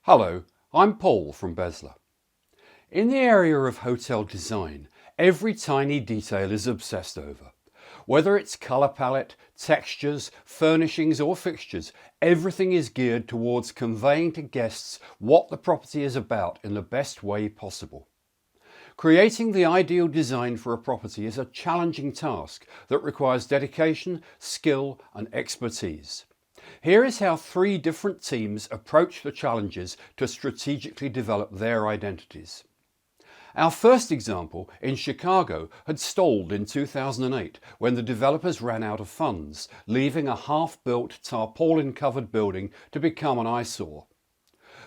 Hello, I'm Paul from Bezla. In the area of hotel design, every tiny detail is obsessed over. Whether it's colour palette, textures, furnishings or fixtures, everything is geared towards conveying to guests what the property is about in the best way possible. Creating the ideal design for a property is a challenging task that requires dedication, skill and expertise. Here is how 3 different teams approach the challenges to strategically develop their identities. Our first example in Chicago had stalled in 2008 when the developers ran out of funds, leaving a half-built tarpaulin-covered building to become an eyesore.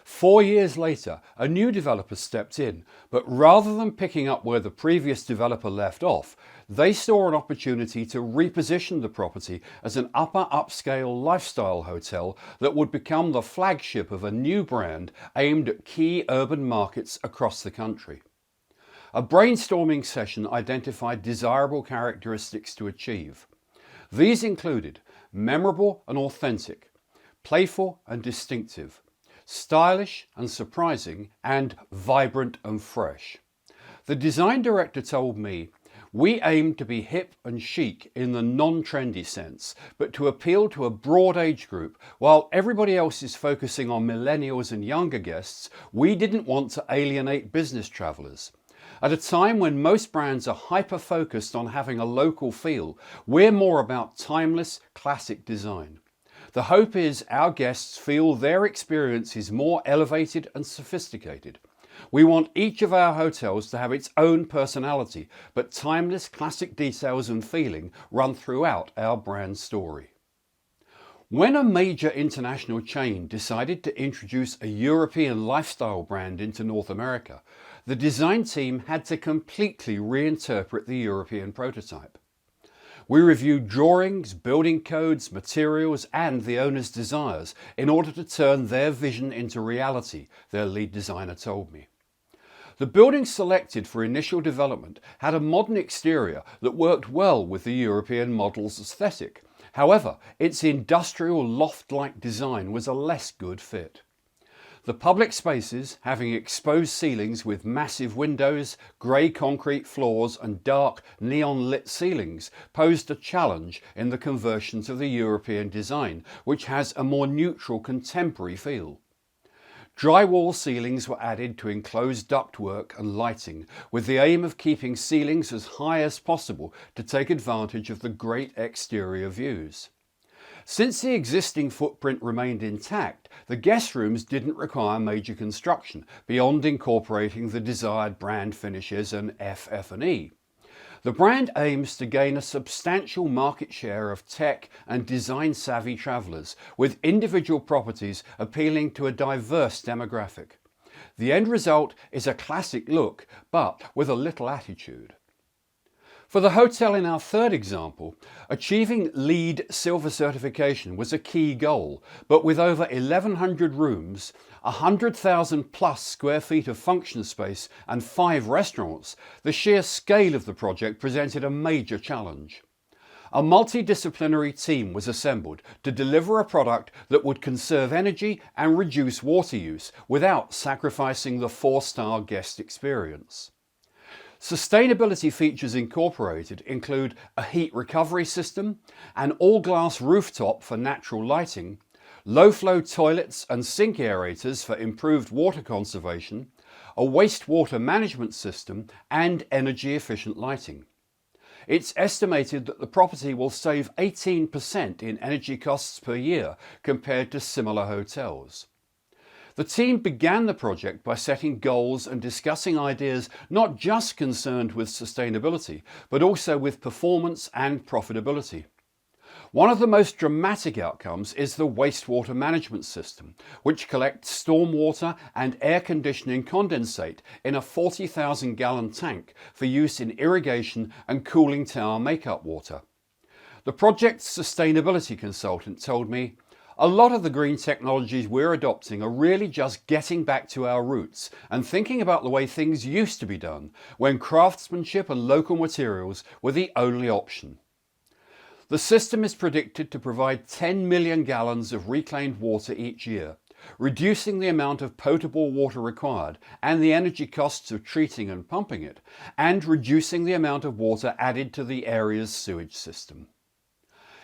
4 years later, a new developer stepped in, but rather than picking up where the previous developer left off, they saw an opportunity to reposition the property as an upper upscale lifestyle hotel that would become the flagship of a new brand aimed at key urban markets across the country. A brainstorming session identified desirable characteristics to achieve. These included memorable and authentic, playful and distinctive, stylish and surprising, and vibrant and fresh. The design director told me, "We aim to be hip and chic in the non-trendy sense, but to appeal to a broad age group. While everybody else is focusing on millennials and younger guests, we didn't want to alienate business travellers. At a time when most brands are hyper-focused on having a local feel, we're more about timeless, classic design. The hope is our guests feel their experience is more elevated and sophisticated. We want each of our hotels to have its own personality, but timeless classic details and feeling run throughout our brand story." When a major international chain decided to introduce a European lifestyle brand into North America, the design team had to completely reinterpret the European prototype. We reviewed drawings, building codes, materials and the owner's desires in order to turn their vision into reality, their lead designer told me. The building selected for initial development had a modern exterior that worked well with the European model's aesthetic. However, its industrial loft-like design was a less good fit. The public spaces, having exposed ceilings with massive windows, grey concrete floors and dark neon-lit ceilings, posed a challenge in the conversion to the European design, which has a more neutral contemporary feel. Drywall ceilings were added to enclose ductwork and lighting, with the aim of keeping ceilings as high as possible to take advantage of the great exterior views. Since the existing footprint remained intact, the guest rooms didn't require major construction beyond incorporating the desired brand finishes and FF&E. The brand aims to gain a substantial market share of tech and design-savvy travellers, with individual properties appealing to a diverse demographic. The end result is a classic look, but with a little attitude. For the hotel in our third example, achieving LEED Silver certification was a key goal, but with over 1,100 rooms, 100,000 plus square feet of function space and 5 restaurants, the sheer scale of the project presented a major challenge. A multidisciplinary team was assembled to deliver a product that would conserve energy and reduce water use without sacrificing the 4-star guest experience. Sustainability features incorporated include a heat recovery system, an all-glass rooftop for natural lighting, low-flow toilets and sink aerators for improved water conservation, a wastewater management system and energy-efficient lighting. It's estimated that the property will save 18% in energy costs per year compared to similar hotels. The team began the project by setting goals and discussing ideas not just concerned with sustainability, but also with performance and profitability. One of the most dramatic outcomes is the wastewater management system, which collects stormwater and air conditioning condensate in a 40,000 gallon tank for use in irrigation and cooling tower makeup water. The project's sustainability consultant told me, "A lot of the green technologies we're adopting are really just getting back to our roots and thinking about the way things used to be done, when craftsmanship and local materials were the only option." The system is predicted to provide 10 million gallons of reclaimed water each year, reducing the amount of potable water required and the energy costs of treating and pumping it, and reducing the amount of water added to the area's sewage system.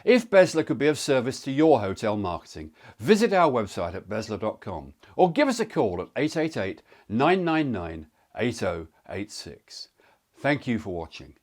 If Bezla could be of service to your hotel marketing, visit our website at bezla.com or give us a call at 888 999 8086. Thank you for watching.